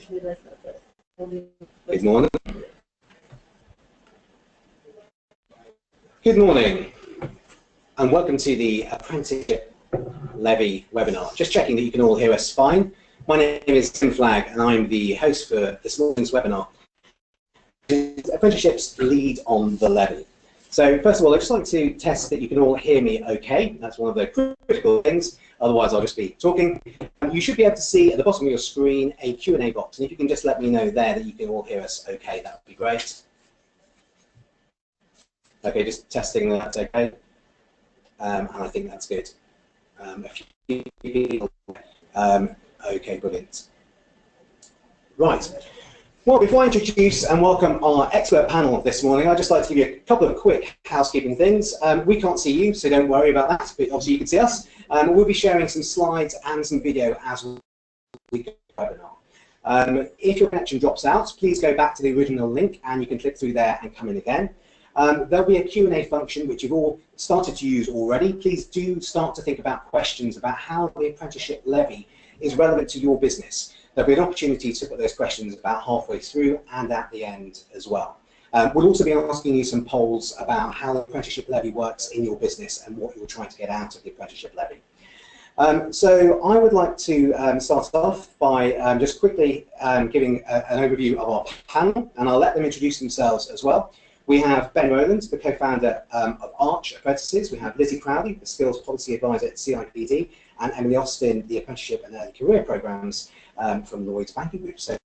Good morning. Good morning, and welcome to the Apprenticeship Levy webinar. Just checking that you can all hear us fine. My name is Tim Flagg, and I'm the host for this morning's webinar. Apprenticeship's Lead on the Levy. So first of all, I'd just like to test that you can all hear me okay. That's one of the critical things, otherwise I'll just be talking. You should be able to see at the bottom of your screen a Q&A box, and if you can just let me know there that you can all hear us okay, that would be great. Okay, just testing that's okay, and I think that's good. A few people, okay, brilliant. Right. Well, before I introduce and welcome our expert panel this morning, I'd just like to give you a couple of quick housekeeping things. We can't see you, so don't worry about that, but obviously you can see us. We'll be sharing some slides and some video as we go through the webinar. If your connection drops out, please go back to the original link and you can click through there and come in again. There'll be a Q&A function which you've all started to use already. Please do start to think about questions about how the Apprenticeship Levy is relevant to your business. There'll be an opportunity to put those questions about halfway through and at the end as well. We'll also be asking you some polls about how the Apprenticeship Levy works in your business and what you're trying to get out of the Apprenticeship Levy. So I would like to start off by just quickly giving an overview of our panel, and I'll let them introduce themselves as well. We have Ben Rowland, the co-founder of Arch Apprentices. We have Lizzie Crowley, the Skills Policy Advisor at CIPD, and Emily Austin, the Apprenticeship and Early Career Programs from Lloyds Banking Group. So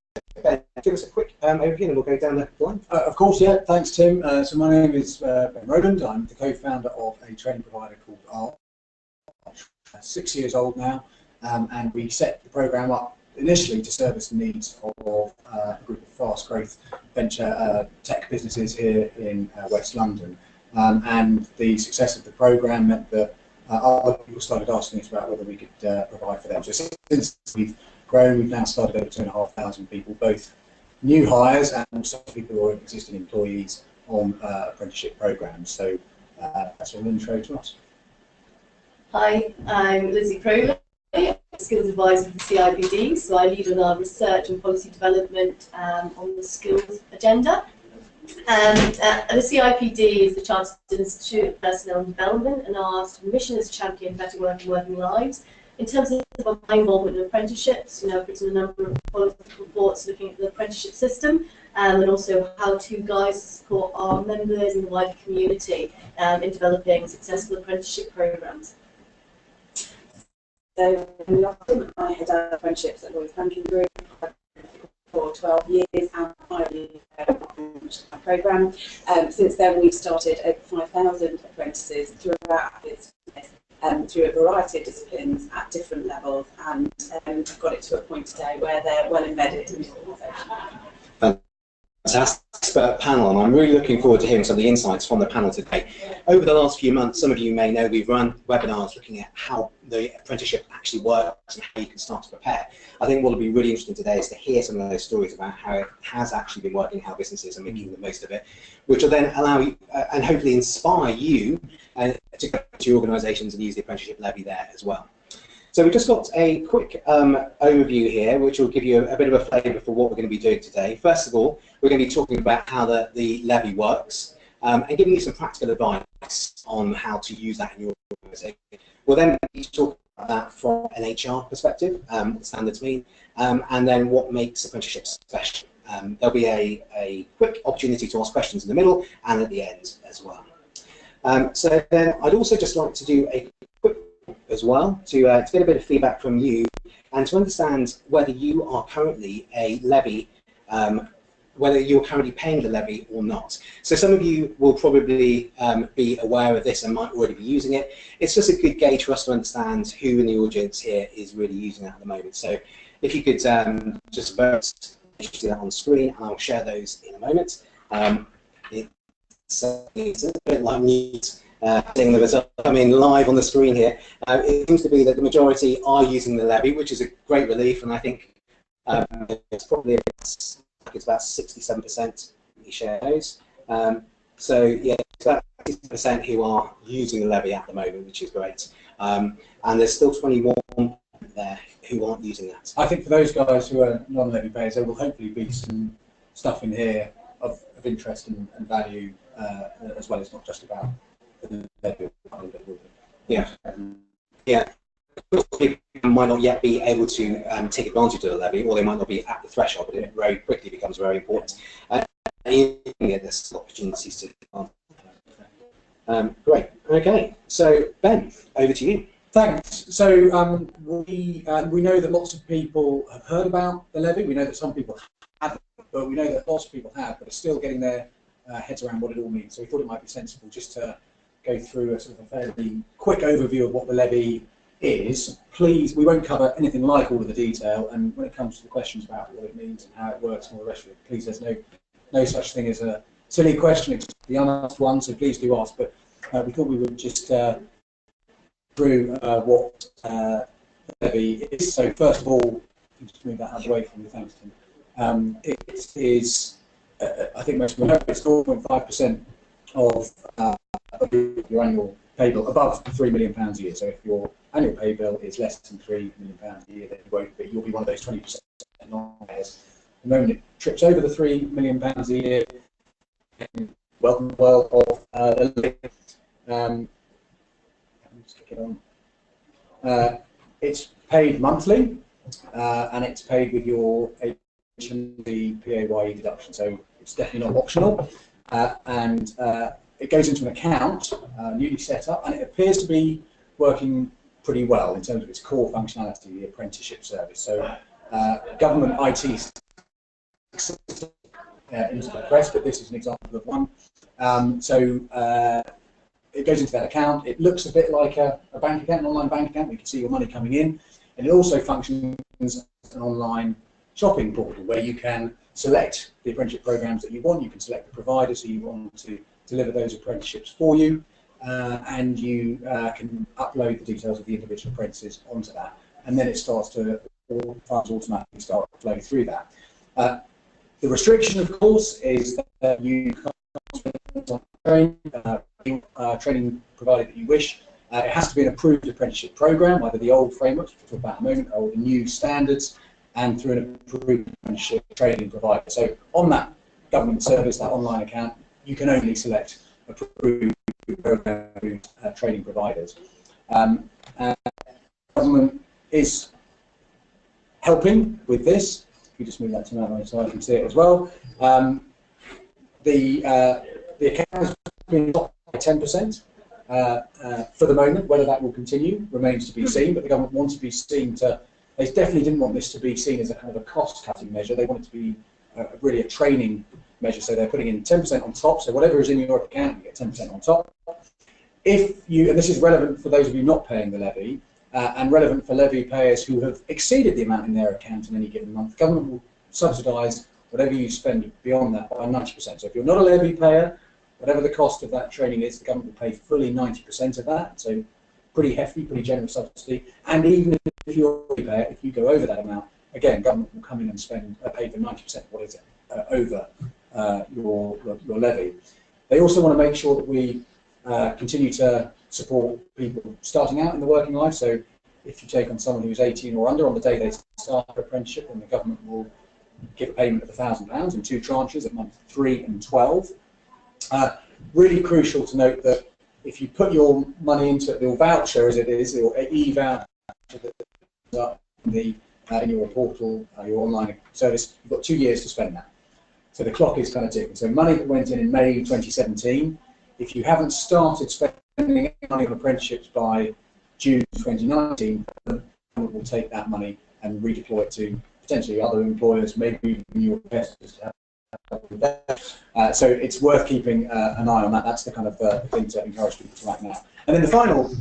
Ben, give us a quick overview and we'll go down the line. Of course, yeah, thanks Tim. So my name is Ben Rowland. I'm the co-founder of a training provider called Arch. 6 years old now, and we set the program up initially to service the needs of a group of fast growth venture tech businesses here in West London. And the success of the program meant that other people started asking us about whether we could provide for them. So since we've grown, we've now started over 2,500 people, both new hires and also people who are existing employees on apprenticeship programs. So that's an intro to us. Hi, I'm Lizzie Crowley, Skills Advisor for CIPD, so I lead on our research and policy development on the skills agenda. And the CIPD is the Chartered Institute of Personnel and Development, and our mission is to champion better work and working lives. In terms of my involvement in apprenticeships, I've written a number of policy reports looking at the apprenticeship system and also how-to guides to support our members and the wider community in developing successful apprenticeship programs. So I head up apprenticeships at Lloyds Banking Group for 12 years and 5 years program. Since then, we've started over 5,000 apprentices throughout its through a variety of disciplines at different levels, and I've got it to a point today where they're well embedded in the organisation. Fantastic panel, and I'm really looking forward to hearing some of the insights from the panel today. Over the last few months, some of you may know we've run webinars looking at how the apprenticeship actually works and how you can start to prepare. I think what will be really interesting today is to hear some of those stories about how it has actually been working, how businesses are making the most of it, which will then allow you and hopefully inspire you to go to your organisations and use the Apprenticeship Levy there as well. So we've just got a quick overview here, which will give you a bit of a flavour for what we're going to be doing today. First of all, we're going to be talking about how the levy works and giving you some practical advice on how to use that in your organisation. We'll then talk about that from an HR perspective, what standards mean, and then what makes apprenticeships special. There'll be a quick opportunity to ask questions in the middle and at the end as well. So then I'd also just like to do a quick as well to get a bit of feedback from you and to understand whether you are currently a levy, whether you're currently paying the levy or not. So some of you will probably be aware of this and might already be using it. It's just a good gauge for us to understand who in the audience here is really using that at the moment. So if you could just first do that on screen, and I'll share those in a moment. It's a bit like news. Seeing the results come in live on the screen here, it seems to be that the majority are using the levy, which is a great relief, and I think it's probably it's about 67% you share those. So yeah, it's about 60% who are using the levy at the moment, which is great. And there's still 21 there who aren't using that? I think for those guys who are non-levy payers, there will hopefully be some stuff in here of interest and value as well. It's not just about the levy. Yeah. Yeah. People might not yet be able to take advantage of the levy, or they might not be at the threshold, but it very quickly becomes very important. There's opportunities to. Great. Okay. So Ben, over to you. Thanks. So we know that lots of people have heard about the levy. We know that some people haven't, but we know that lots of people have, but are still getting their heads around what it all means. So we thought it might be sensible just to go through a sort of a fairly quick overview of what the levy is. Please, we won't cover anything like all of the detail, and when it comes to the questions about what it means and how it works and all the rest of it, please, there's no such thing as a silly question. It's the unasked one, so please do ask. But we thought we would just through what the levy is. So first of all, just move that out of the way from you, thanks Tim. It is, I think most people know, it's 4.5% of your annual pay bill above £3 million a year. So if your annual pay bill is less than £3 million a year, then you won't be. You'll be one of those 20% non-payers. The moment it trips over the £3 million a year, welcome to the world of the levy. Stick it on. It's paid monthly, and it's paid with your HMRC PAYE deduction. So it's definitely not optional, and it goes into an account newly set up, and it appears to be working pretty well in terms of its core functionality, the apprenticeship service. So government IT into the press, but this is an example of one. It goes into that account. It looks a bit like a bank account, an online bank account. You can see your money coming in, and it also functions as an online shopping portal where you can select the apprenticeship programs that you want. You can select the providers who you want to deliver those apprenticeships for you, and you can upload the details of the individual apprentices onto that, and then it starts to, all funds automatically start to flow through that. The restriction, of course, is that you can't training provider that you wish. It has to be an approved apprenticeship program, either the old frameworks, which we'll talk about in a moment, or the new standards, and through an approved apprenticeship training provider. So on that government service, that online account, you can only select approved program training providers. Government is helping with this. If you just move that to my so I can see it as well. The account has been dropped by 10% for the moment. Whether that will continue remains to be seen, but the government wants to be seen to, they definitely didn't want this to be seen as a kind of a cost-cutting measure. They want it to be really a training measure, so they're putting in 10% on top, so whatever is in your account, you get 10% on top. If you, and this is relevant for those of you not paying the levy, and relevant for levy payers who have exceeded the amount in their account in any given month, the government will subsidise whatever you spend beyond that by 90%. So if you're not a levy payer, whatever the cost of that training is, the government will pay fully 90% of that. So pretty hefty, pretty generous subsidy. And even if you're a levy payer, if you go over that amount, again, government will come in and spend pay for 90% of what is over your levy. They also want to make sure that we continue to support people starting out in the working life. So if you take on someone who's 18 or under on the day they start their apprenticeship, then the government will give a payment of £1,000 in 2 tranches at month 3 and 12. Really crucial to note that if you put your money into it, your voucher as it is, your e-voucher that's up in your portal, your online service, you've got 2 years to spend that. So the clock is kind of ticking. So money that went in May 2017, if you haven't started spending money on apprenticeships by June 2019, the government will take that money and redeploy it to potentially other employers, maybe even your investors to help with that. So it's worth keeping an eye on that. That's the kind of thing to encourage people to act now. And then the final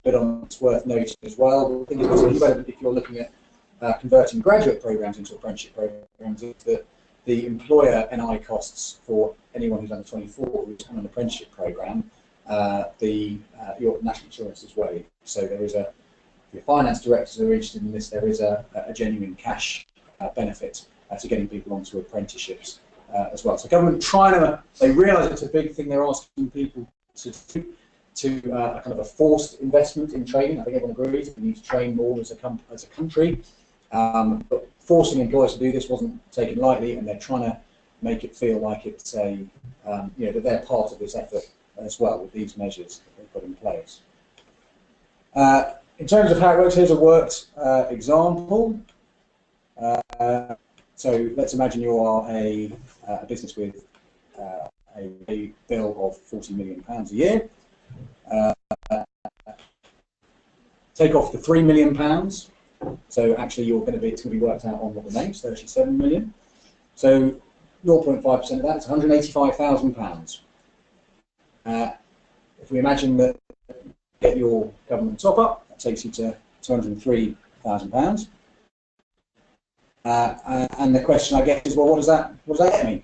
bit on it's worth noting as well, I think it's particularly relevant if you're looking at converting graduate programs into apprenticeship programs, is that the employer NI costs for anyone who's under 24 who's on an apprenticeship program, your national insurance is waived. So there is a, if your finance directors are interested in this, there is a genuine cash benefit to getting people onto apprenticeships as well. So government trying to, they realise it's a big thing they're asking people to do. to a kind of a forced investment in training. I think everyone agrees we need to train more as a country, but forcing employers to do this wasn't taken lightly, and they're trying to make it feel like it's a that they're part of this effort as well with these measures that they've put in place. In terms of how it works, here's a worked example. So let's imagine you are a business with a bill of £40 million a year. Take off the £3 million. So actually, it's going to be worked out on what remains, 37 million. So 0.5% of that is £185,000. If we imagine that you get your government top up, that takes you to £203,000. And the question I get is, well, what does that mean?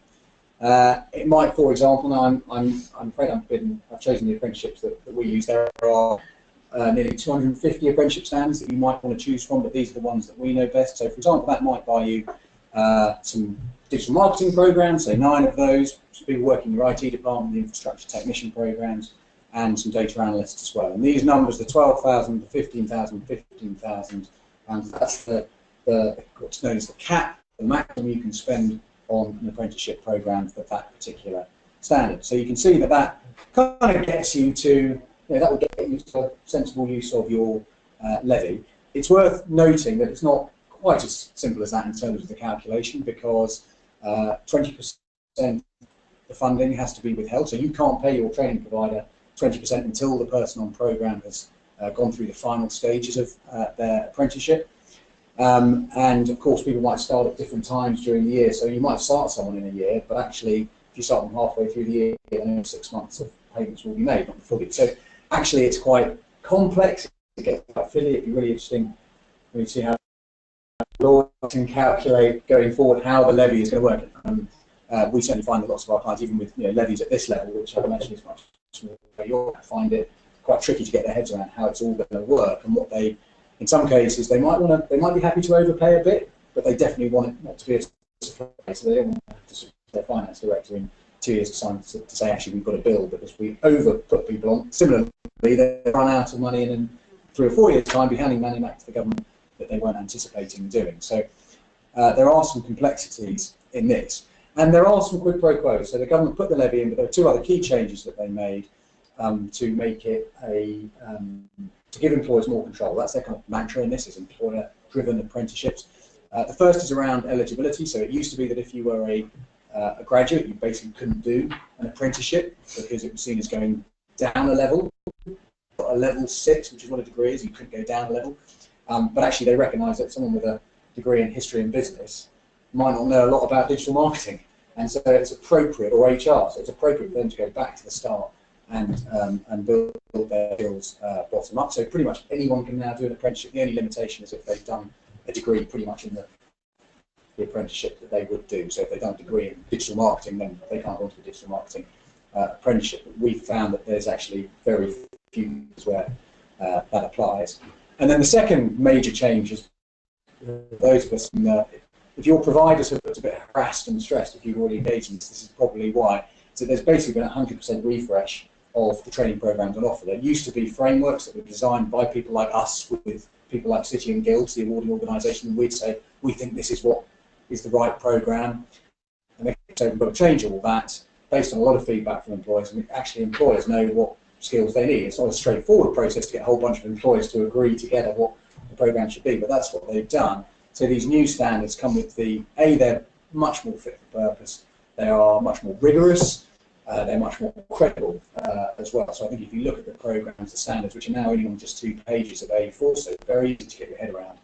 It might, for example, now I'm afraid I've chosen the apprenticeships that we use. There are nearly 250 apprenticeship standards that you might want to choose from, but these are the ones that we know best. So, for example, that might buy you some digital marketing programs, say 9 of those, some people working in your IT department, the infrastructure technician programs, and some data analysts as well. And these numbers, the 12,000, the 15,000, 15,000, and that's the what's known as the cap, the maximum you can spend on an apprenticeship program for that particular standard. So you can see that kind of gets you to, that will get you to a sensible use of your levy. It's worth noting that it's not quite as simple as that in terms of the calculation, because 20% the funding has to be withheld, so you can't pay your training provider 20% until the person on program has gone through the final stages of their apprenticeship. And of course, people might start at different times during the year, so you might start someone in a year, but actually, if you start them halfway through the year, then 6 months of payments will be made, not fully. So actually, it's quite complex. It gets quite fiddly. It'd be really interesting when you see how Lloyds can calculate going forward how the levy is going to work. We certainly find that lots of our clients, even with levies at this level, which I imagine is much smaller, you'll find it quite tricky to get their heads around how it's all going to work, and what they, in some cases, they might be happy to overpay a bit, but they definitely want it not to be a surprise. So they don't want to have to speak to their finance director in 2 years' time to say, actually, we've got a bill because we over-put people on. Similarly, they run out of money and in 3 or 4 years' time be handing money back to the government that they weren't anticipating doing. So there are some complexities in this. And there are some quid pro quos. So the government put the levy in, but there are 2 other key changes that they made to make it to give employers more control. That's their kind of mantra in this, is employer-driven apprenticeships. The first is around eligibility. So it used to be that if you were a graduate, you basically couldn't do an apprenticeship because it was seen as going down a level. A level 6, which is what a degree is, you couldn't go down a level. But actually they recognise that someone with a degree in history and business might not know a lot about digital marketing. And so it's appropriate, or HR, so it's appropriate for them to go back to the start and build their skills bottom up. So pretty much anyone can now do an apprenticeship. The only limitation is if they've done a degree pretty much in the apprenticeship that they would do. So if they've done a degree in digital marketing, then they can't go into the digital marketing apprenticeship. But we've found that there's actually very few where that applies. And then the second major change is those of us, if your providers have got a bit harassed and stressed, if you've already engaged in this is probably why. So there's basically been a 100% refresh of the training programs on offer. There used to be frameworks that were designed by people like us, with people like City and Guilds, the awarding organisation, and we'd say, we think this is what is the right programme. And they say, we've got to change all that based on a lot of feedback from employers, and actually employers know what skills they need. It's not a straightforward process to get a whole bunch of employers to agree together what the programme should be, but that's what they've done. So these new standards come with they're much more fit for purpose, they are much more rigorous, they're much more credible as well. So I think if you look at the programmes, the standards, which are now only on just 2 pages of A4, so very easy to get your head around,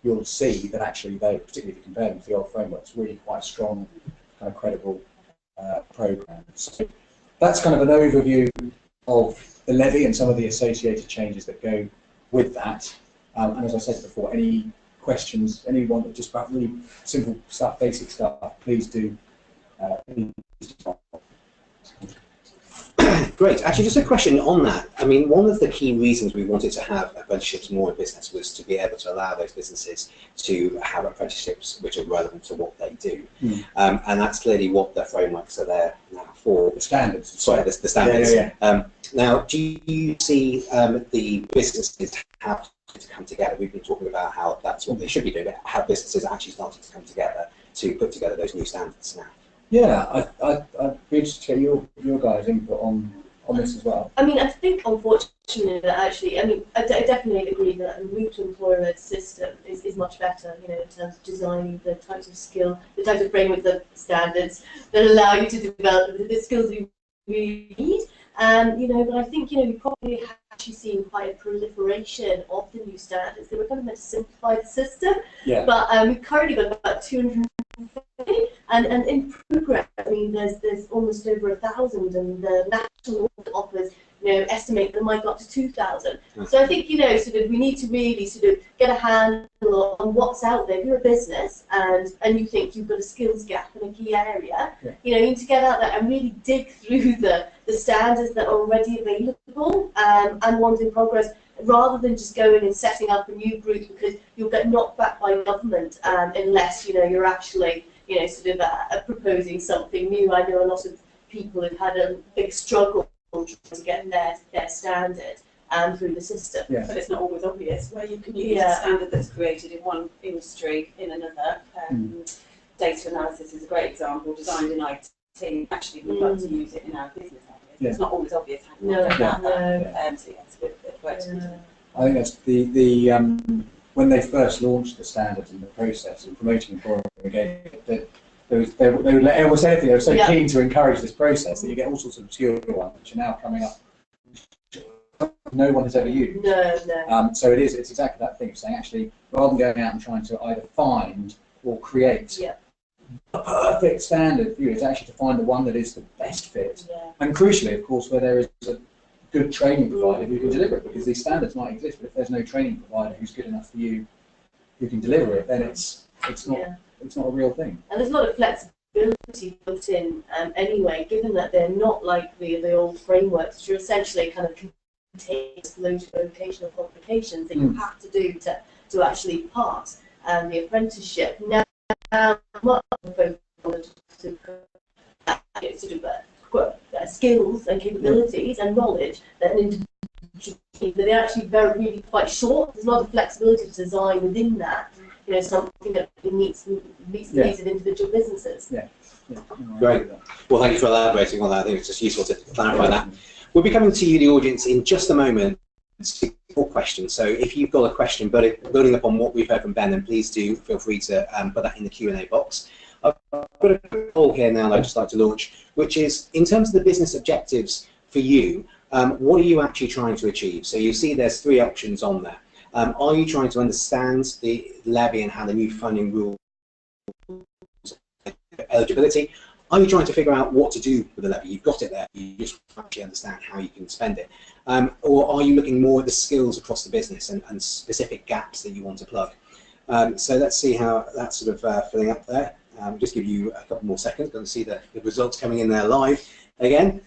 you'll see that actually they, particularly if you compare them to the old frameworks, really quite strong, kind of credible programmes. So that's kind of an overview of the levy and some of the associated changes that go with that. And as I said before, any questions, anyone just about really simple stuff, basic stuff, please do. Great. Actually, just a question on that. I mean, one of the key reasons we wanted to have apprenticeships more in business was to be able to allow those businesses to have apprenticeships which are relevant to what they do. And that's clearly what the frameworks are there now for. The standards. Sorry, the standards. Yeah. Now, do you see the businesses have to come together? We've been talking about how that's what they should be doing, but how businesses are actually starting to come together to put together those new standards now. Yeah, I'd be interested to hear your guys' input on this as well. I mean, I think unfortunately that actually, I mean, I definitely agree that the route to employer-led system is much better, you know, in terms of designing the types of skill, the types of framework, the standards that allow you to develop the skills you really need. You know, but I think, you know, we probably have actually seen quite a proliferation of the new standards. They were kind of meant to simplify the system, but we've currently got about 250, and in progress, I mean, there's almost over 1,000, and the national offers, you know, estimate there might go up to 2,000. So I think, you know, sort of we need to really sort of get a handle on what's out there. If you're a business and you think you've got a skills gap in a key area, you know, you need to get out there and really dig through the standards that are already available and ones in progress, rather than just going and setting up a new group, because you'll get knocked back by government unless, you know, you're actually, you know, sort of proposing something new. I know a lot of people have had a big struggle to get their standard through the system. But it's not always obvious where you can use a standard that's created in one industry in another. Data analysis is a great example, designed in IT. Actually, we'd like to use it in our business areas. It's not always obvious how to do that. So it's good work to be done. I think that's the when they first launched the standards and the process and promoting employer engagement, they would let almost anything. They were so keen to encourage this process that you get all sorts of obscure ones which are now coming up. No one has ever used. So it's exactly that thing of saying, actually, rather than going out and trying to either find or create a perfect standard for you, it's actually to find the one that is the best fit. And crucially, of course, where there is a good training provider who can deliver it, because these standards might exist, but if there's no training provider who's good enough for you who can deliver it, then it's not a real thing. And there's a lot of flexibility built in anyway, given that they're not like the old frameworks, which are essentially kind of contains loads of vocational qualifications that you have to do to actually pass the apprenticeship. Now, much more focused on skills and capabilities and knowledge that an individual needs, but they're actually really quite short. There's a lot of flexibility to design within that, you know, something that meets the needs of individual businesses. Great. Well, thank you for elaborating on that. I think it's just useful to clarify that. We'll be coming to you, the audience, in just a moment for questions. So if you've got a question building upon what we've heard from Ben, then please do feel free to put that in the Q&A box. I've got a poll here now that I'd just like to launch, which is, in terms of the business objectives for you, what are you actually trying to achieve? So you see there's 3 options on there. Are you trying to understand the levy and how the new funding rules eligibility? Are you trying to figure out what to do with the levy? You've got it there, you just actually understand how you can spend it. Or are you looking more at the skills across the business and specific gaps that you want to plug? So let's see how that's sort of filling up there. Just give you a couple more seconds. Going to see the results coming in there live again.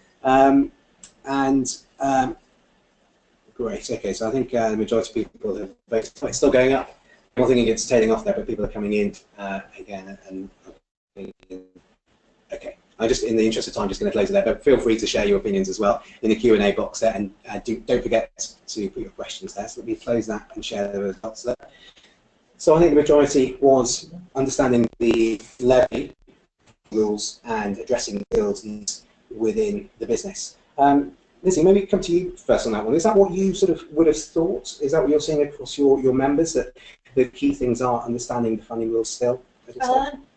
Great. Okay, so I think the majority of people have voted. It's still going up. I'm not thinking it's tailing off there, but people are coming in again. And okay, I'm just, in the interest of time, just going to close it there. But feel free to share your opinions as well in the Q&A box there, and don't forget to put your questions there. So let me close that and share the results there. So I think the majority was understanding the levy rules and addressing the skills needs within the business. Lizzie, maybe come to you first on that one. Is that what you sort of would have thought? Is that what you're seeing across your members, that the key things are understanding the funding rules still?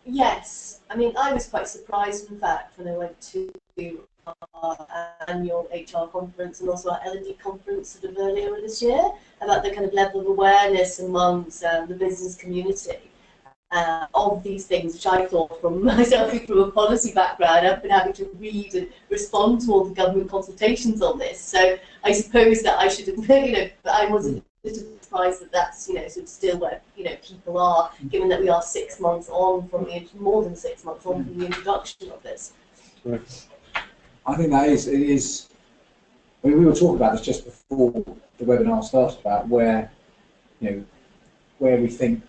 Yes. I mean, I was quite surprised, in fact, when I went to our annual HR conference and also our L&D conference sort of earlier this year, about the kind of level of awareness amongst the business community of these things, which I thought, from myself from a policy background, I've been having to read and respond to all the government consultations on this. So I suppose that I should have, you know, but I wasn't surprised that that's, you know, sort of still where, you know, people are, given that we are 6 months on from the, more than 6 months on from the introduction of this. I think that is we were talking about this just before the webinar started about where, where we think,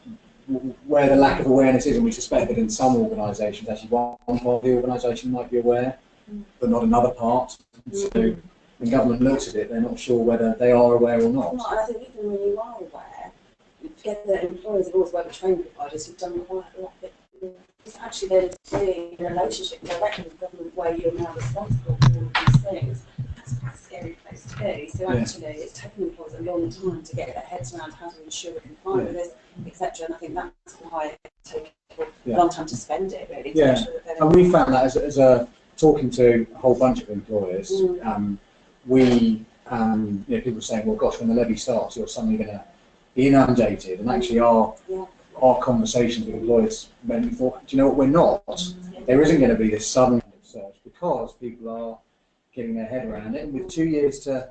where the lack of awareness is, and we suspect that in some organisations, actually one part of the organisation might be aware, but not another part. So when government looks at it, they're not sure whether they are aware or not. No, and I think even when you are aware, the employers have always worked with training providers who've done quite a lot. It's actually then being in a relationship directly with government where you're now responsible for all of these things. That's quite a scary place to be. So actually, it's taken employers a long time to get their heads around how to ensure we're compliant with this, etc. And I think that's why it's taken a long time to spend it, really. To make sure that and we found that as a talking to a whole bunch of employers, people were saying, well, gosh, when the levy starts, you're suddenly going to be inundated, and actually our conversations with employers made me thought, do you know what, we're not. There isn't going to be this sudden surge because people are getting their head around it, and with 2 years to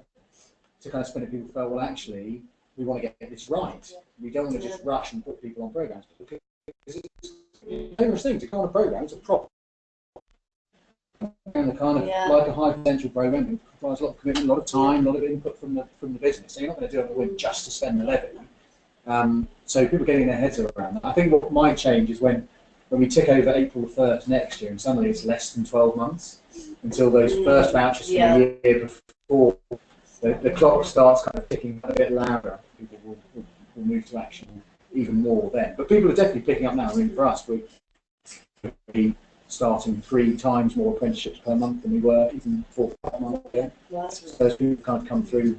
kind of spend it, people felt, well, actually, we want to get this right. We don't want to just rush and put people on programs, because it's dangerous thing to go on a program. It's a proper and kind of like a high potential program. It requires a lot of commitment, a lot of time, a lot of input from the business. So you're not going to do it on the whim just to spend the levy. So people getting their heads around that. I think what might change is when we tick over April 1st next year, and suddenly it's less than 12 months until those first vouchers from the year before, the clock starts kind of ticking a bit louder. People will move to action even more then. But people are definitely picking up now. I mean, for us, we're starting 3 times more apprenticeships per month than we were even 4 or 5 months ago. So those people kind of come through.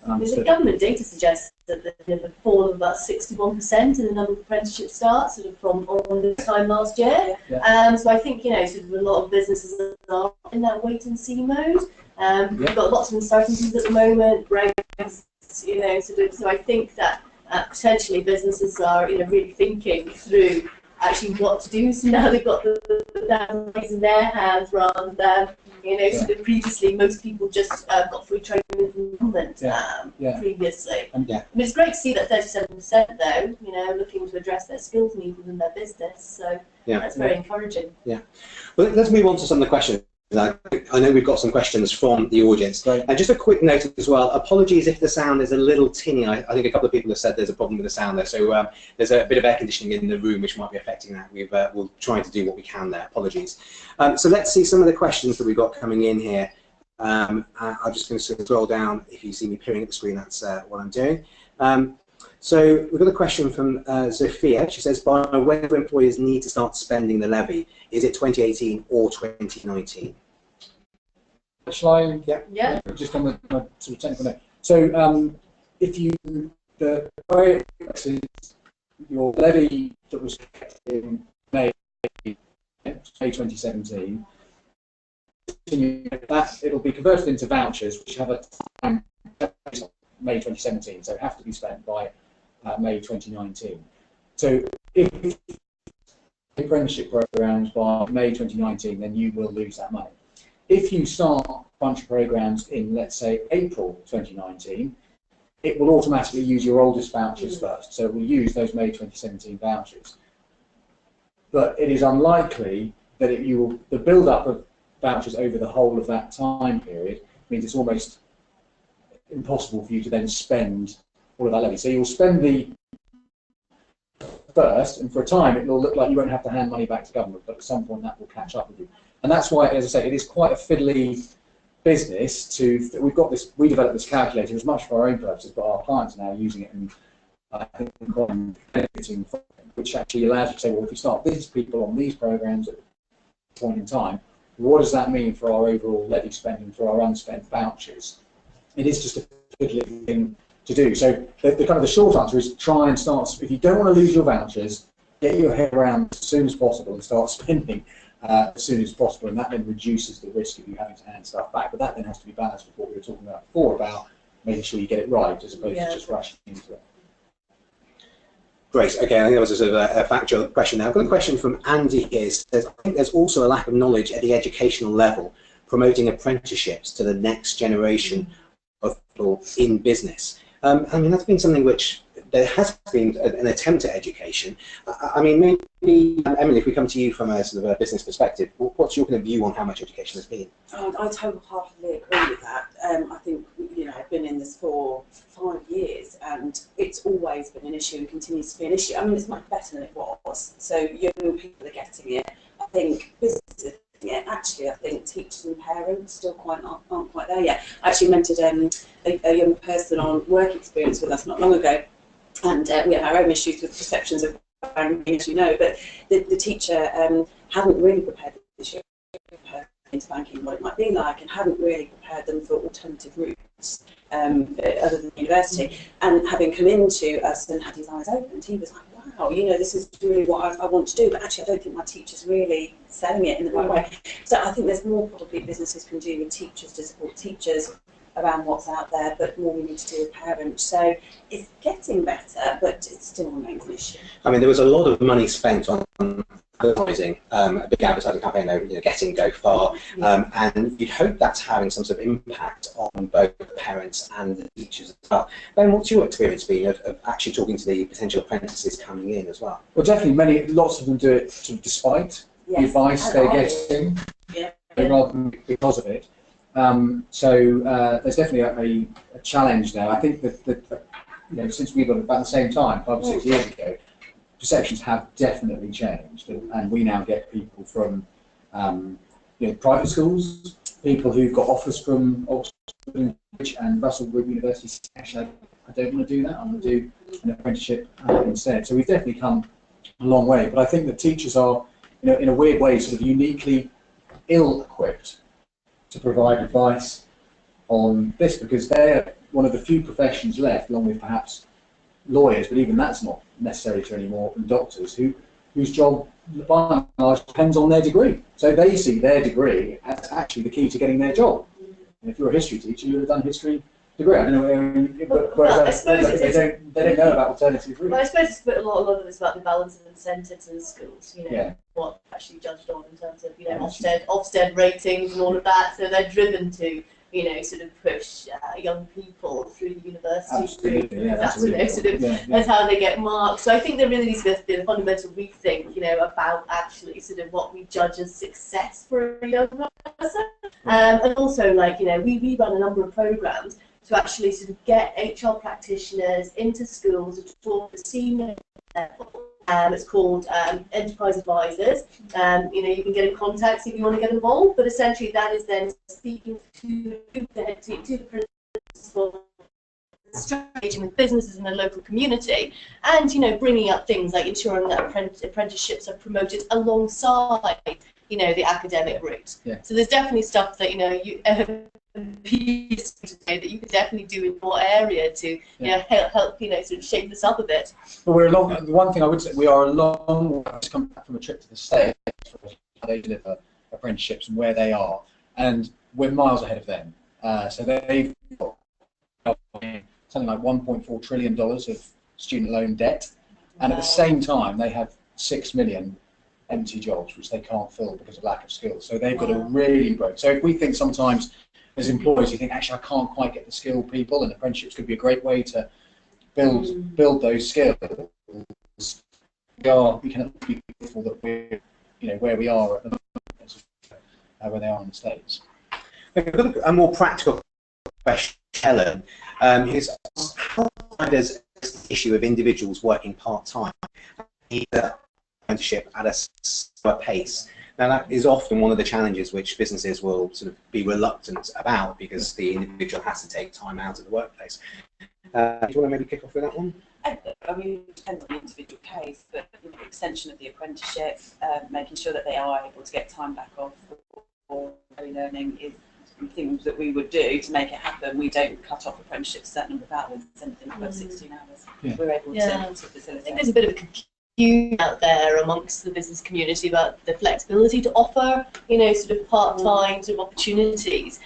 The government data suggests that there's a fall of about 61% in the number of apprenticeship starts sort of from on this time last year. So I think, sort of a lot of businesses are in that wait and see mode. We've got lots of uncertainties at the moment, Brexit, so I think that potentially businesses are, really thinking through actually what to do. So now they've got the in their hands rather than, sort of previously most people just got free training from government previously. I mean, it's great to see that 37% though, looking to address their skills needs within their business. So that's very encouraging. Yeah. Well, let's move on to some of the questions. I know we've got some questions from the audience. And just a quick note as well, apologies if the sound is a little tinny. I think a couple of people have said there's a problem with the sound there. So there's a bit of air conditioning in the room which might be affecting that. We'll try to do what we can there. Apologies. So let's see some of the questions that we've got coming in here. I'm just going to scroll down. If you see me peering at the screen, that's what I'm doing. So we've got a question from Sophia. She says, by when do employers need to start spending the levy? Is it 2018 or 2019? Shall I? Yeah. Just on the sort of technical note. So if the way it works is your levy that was in May 2017, that it'll be converted into vouchers which have a time May 2017, so have to be spent by May 2019. So if apprenticeship programs by May 2019, then you will lose that money. If you start a bunch of programs in, let's say, April 2019, it will automatically use your oldest vouchers first. So it will use those May 2017 vouchers. But it is unlikely that the build-up of vouchers over the whole of that time period means it's almost impossible for you to then spend all of that levy. So you'll spend the first, and for a time it will look like you won't have to hand money back to government, but at some point that will catch up with you. And that's why, as I say, it is quite a fiddly business we developed this calculator as much for our own purposes, but our clients are now using it and I think benefiting from it, which actually allows you to say, well, if we start these people on these programs at a point in time, what does that mean for our overall levy spending, for our unspent vouchers? It is just a fiddly thing to do. So the short answer is try and start, if you don't want to lose your vouchers, get your head around as soon as possible and start spending as soon as possible, and that then reduces the risk of you having to hand stuff back. But that then has to be balanced with what we were talking about before about making sure you get it right as opposed to just rushing into it. Great. Okay, I think that was a sort of a factual question now. I've got a question from Andy here. Says, I think there's also a lack of knowledge at the educational level promoting apprenticeships to the next generation of people in business. I mean, that's been something which there has been an attempt at education. I mean, maybe, Emily, if we come to you from a sort of a business perspective, what's your kind of view on how much education has been? I wholeheartedly agree with that. I think, I've been in this for 5 years, and it's always been an issue and continues to be an issue. I mean, it's much better than it was. So young people are getting it. I think businesses, actually, I think teachers and parents still aren't quite there yet. I actually mentored a young person on work experience with us not long ago, and we have our own issues with perceptions of banking, as you know, but the teacher hadn't really prepared the issue into banking, what it might be like, and hadn't really prepared them for alternative routes other than university. And having come into us and had his eyes opened, he was like, wow, this is really what I want to do, but actually I don't think my teacher's really selling it in the right way. So I think there's more probably businesses can do with teachers to support teachers around what's out there, but more we need to do with parents. So it's getting better, but it still remains an issue. I mean, there was a lot of money spent on advertising, a big advertising campaign, getting Go Far, and you'd hope that's having some sort of impact on both the parents and the teachers as well. Ben, what's your experience been of actually talking to the potential apprentices coming in as well? Well, definitely, lots of them do it sort of despite the advice they're getting, rather than because of it. So there's definitely a challenge there. I think that since we got about the same time, 5 or 6 years ago, perceptions have definitely changed, and we now get people from private schools, people who've got offers from Oxford and Russell Group University. Actually, I don't want to do that. I want to do an apprenticeship instead. So we've definitely come a long way. But I think that teachers are, in a weird way, sort of uniquely ill-equipped to provide advice on this, because they're one of the few professions left, along with perhaps lawyers, but even that's not necessary to anymore, and doctors, whose job by and large depends on their degree. So they see their degree as actually the key to getting their job. And if you're a history teacher, you would have done a history degree. I don't know, whereas they don't know about alternative routes. Well, I suppose it's a lot of it's about the balance of incentives in schools, what actually judged on in terms of, Ofsted ratings and all of that. So they're driven to, sort of push young people through the university route. That's how they get marked. So I think there really needs to be a fundamental rethink, about actually sort of what we judge as success for a young person. And also, we run a number of programs to actually sort of get HR practitioners into schools to talk to senior level. It's called Enterprise Advisors. You can get in contact if you want to get involved, but essentially that is then speaking to the principal, engaging with businesses in the local community, and bringing up things like ensuring that apprenticeships are promoted alongside the academic route. So there's definitely stuff that that you could definitely do in your area to help sort of shape this up a bit. Well, we're along. The one thing I would say, we are a long way to come back from a trip to the States, how they deliver apprenticeships and where they are, and we're miles ahead of them. So they've got something like $1.4 trillion of student loan debt, and at the same time they have 6 million empty jobs which they can't fill because of lack of skills. So they've got a really broad. So if we think sometimes as employers, you think, actually, I can't quite get the skilled people, and apprenticeships could be a great way to build those skills. We can be grateful that we're, where we are at the moment, where they are in the States. I've got a more practical question, Helen. Is how does this issue of individuals working part-time either apprenticeship at a slower pace? Now, that is often one of the challenges which businesses will sort of be reluctant about, because the individual has to take time out of the workplace. Do you want to maybe kick off with that one? I mean, it depends on the individual case, but the extension of the apprenticeship, making sure that they are able to get time back off for learning is things that we would do to make it happen. We don't cut off apprenticeships a certain number of hours, anything above 16 hours. We're able to facilitate. I think there's a bit of a confusion out there amongst the business community about the flexibility to offer, sort of part-time sort of opportunities.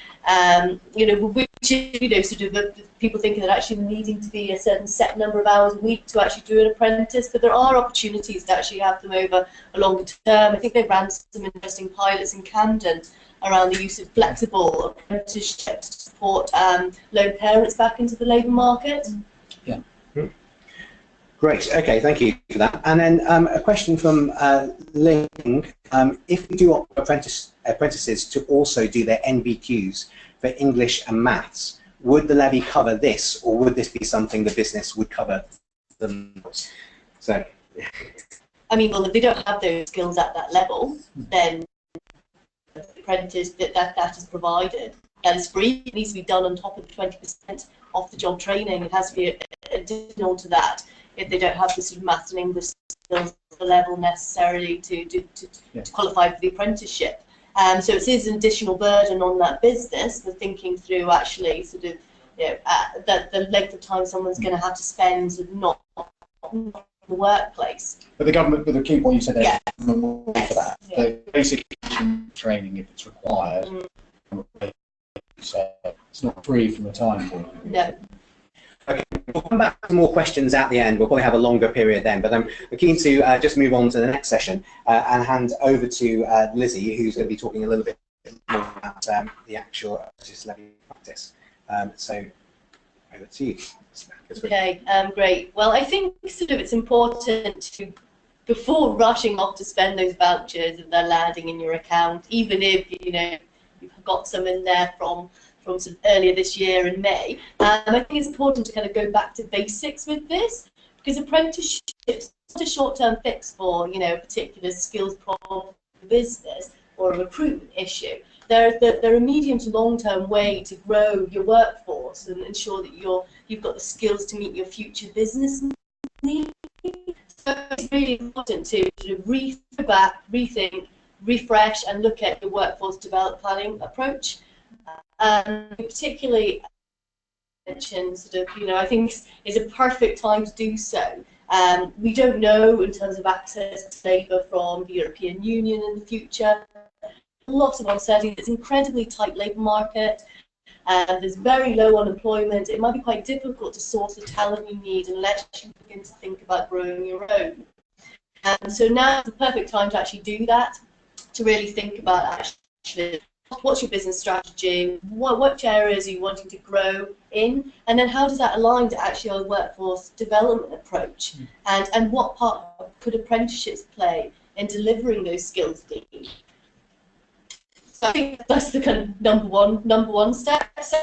Which sort of the people thinking that actually needing to be a certain set number of hours a week to actually do an apprentice, but there are opportunities to actually have them over a longer term. I think they ran some interesting pilots in Camden around the use of flexible apprenticeships to support lone parents back into the labour market. Great. Okay, thank you for that. And then a question from Ling. If we do opt apprentices to also do their NVQs for English and maths, would the levy cover this, or would this be something the business would cover themselves? So, I mean, well, if they don't have those skills at that level, then the apprentice that is provided. That is free. It needs to be done on top of the 20% off the job training. It has to be additional to that if they don't have the sort of maths and English skills at the level necessarily to qualify for the apprenticeship. So it is an additional burden on that business for thinking through actually sort of the length of time someone's going to have to spend sort of not in the workplace. But the government, but the key point you said there, Yeah. for that, the basic training if it's required. So it's not free from the time point. No. okay, we'll come back to more questions at the end. We'll probably have a longer period then, but I'm keen to just move on to the next session and hand over to Lizzie, who's going to be talking a little bit more about the actual Apprenticeship Levy practice. So over to you. Okay, great. Well, I think sort of it's important to, before rushing off to spend those vouchers and they're landing in your account, even if you've got some in there from sort of earlier this year in May. I think it's important to kind of go back to basics with this, because apprenticeship is not a short-term fix for a particular skills problem for the business or a recruitment issue. They're a medium to long-term way to grow your workforce and ensure that you've got the skills to meet your future business needs. So it's really important to sort of rethink, refresh, and look at your workforce development planning approach. Particularly, mentioned sort of, I think is a perfect time to do so. We don't know in terms of access to labour from the European Union in the future. A lot of uncertainty. It's an incredibly tight labour market. There's very low unemployment. It might be quite difficult to source the talent you need unless you begin to think about growing your own. So now is the perfect time to actually do that, to really think about actually what's your business strategy, what areas are you wanting to grow in, and then how does that align to actually our workforce development approach, and what part could apprenticeships play in delivering those skills needs. So I think that's the kind of number one step. So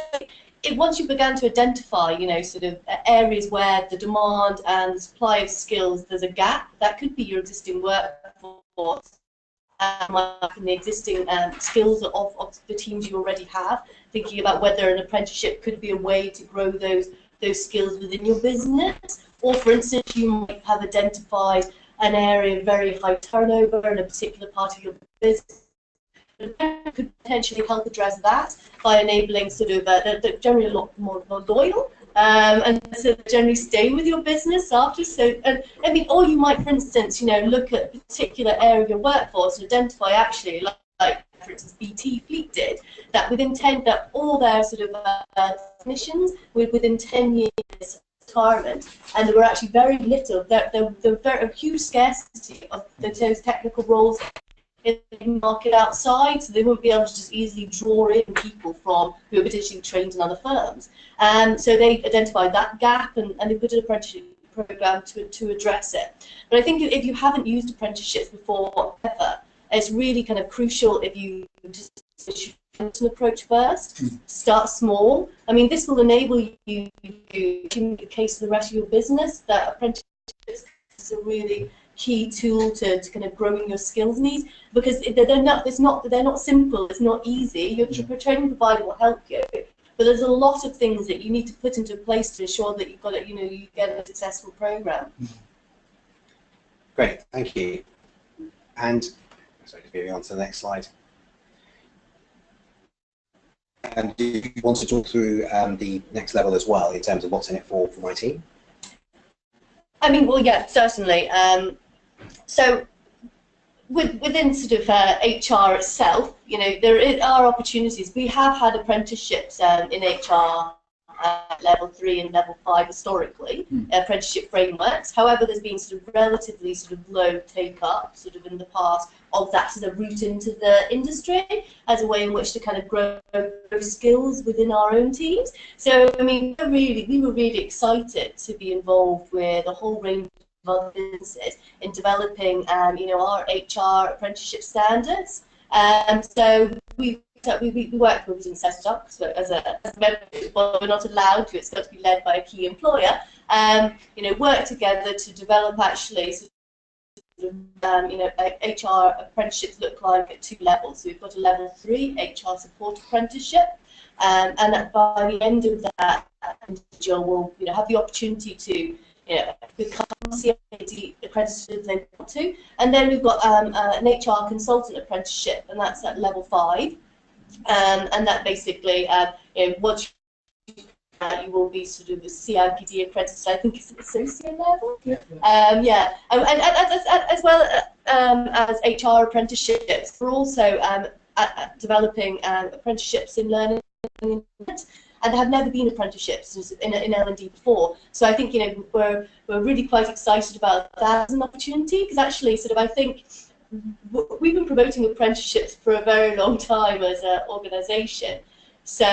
once you began to identify, sort of areas where the demand and the supply of skills, there's a gap, that could be your existing workforce, and the existing skills of the teams you already have, thinking about whether an apprenticeship could be a way to grow those skills within your business. Or for instance, you might have identified an area of very high turnover in a particular part of your business. Could potentially help address that by enabling sort of they're generally a lot more loyal, and so generally stay with your business after. So, I mean, or you might, for instance, look at a particular area of your workforce and identify actually, like for instance, BT Fleet did, that within that all their sort of technicians within 10 years retirement, and there were actually very little. There very huge scarcity of those technical roles in the market outside, so they won't be able to just easily draw in people from who are potentially trained in other firms. So they identified that gap, and they put an apprenticeship program to address it. But I think if you haven't used apprenticeships before ever, it's really kind of crucial if you just an approach first. Start small. I mean, this will enable you to make the case for the rest of your business that apprenticeships is a really key tool to kind of growing your skills needs, because they're not simple, it's not easy. Your training provider will help you, but there's a lot of things that you need to put into place to ensure that you've got it, you get a successful program. Great, thank you. And sorry, just moving on to the next slide. And do you want to talk through the next level as well in terms of what's in it for my team? I mean, well, yeah, certainly. So within sort of HR itself, there are opportunities. We have had apprenticeships in HR level 3 and level 5 historically, apprenticeship frameworks. However, there's been sort of relatively sort of low take-up sort of in the past of that sort of route into the industry as a way in which to kind of grow skills within our own teams. So, I mean, we were really excited to be involved with a whole range of other businesses in developing, you know, our HR apprenticeship standards. So we worked with and set it up, so as a member, well, we're not allowed to, it's got to be led by a key employer, you know, work together to develop actually sort of, you know, HR apprenticeships look like at 2 levels. So we've got a level 3 HR support apprenticeship, and by the end of that, individual will, you know, have the opportunity to, you know, become CIPD accredited if they want to. And then we've got an HR consultant apprenticeship, and that's at level 5. And that basically, you know, once you will be sort of a CIPD accredited, I think it's an associate level. Yeah. Yeah. And as well as HR apprenticeships, we're also developing apprenticeships in learning and have never been apprenticeships in L&D before. So I think, you know, we're really quite excited about that as an opportunity, because actually sort of I think we've been promoting apprenticeships for a very long time as an organisation. So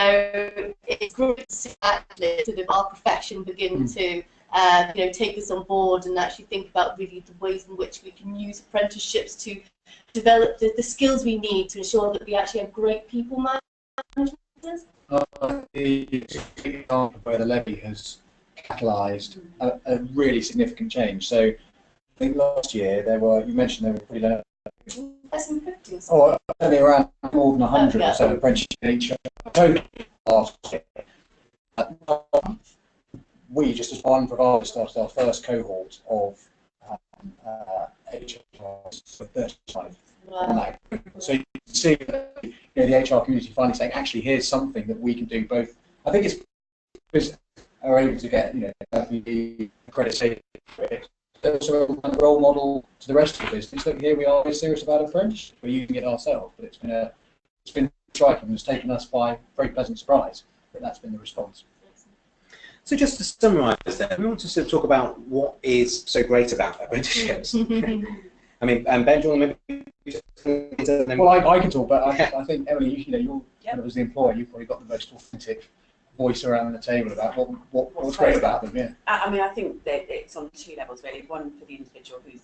it's great to see actually sort of our profession begin to you know, take this on board and actually think about really the ways in which we can use apprenticeships to develop the skills we need to ensure that we actually have great people management. Where the levy has catalysed a really significant change. So I think last year there were, you mentioned there were pretty low. Oh, only around more than 100 or so apprenticeship total last year. We, just as one provider, started our first cohort of HR for 35. Wow. So you can see that, you know, the HR community finally saying, actually, here's something that we can do both. I think it's because are able to get, you know, the accreditation, also a role model to the rest of the business. Look, here we are, we're serious about apprenticeship. We're using it ourselves, but it's been striking. It's taken us by very pleasant surprise. But that's been the response. So just to summarise then, we want to sort of talk about what is so great about apprenticeships. I mean, Ben, do you want to maybe... Well, I can talk, but I think, Emily, you know, you're kind of as the employer, you've probably got the most authentic voice around the table about what's great about them. Yeah. I mean, I think that it's on 2 levels really. One for the individual who's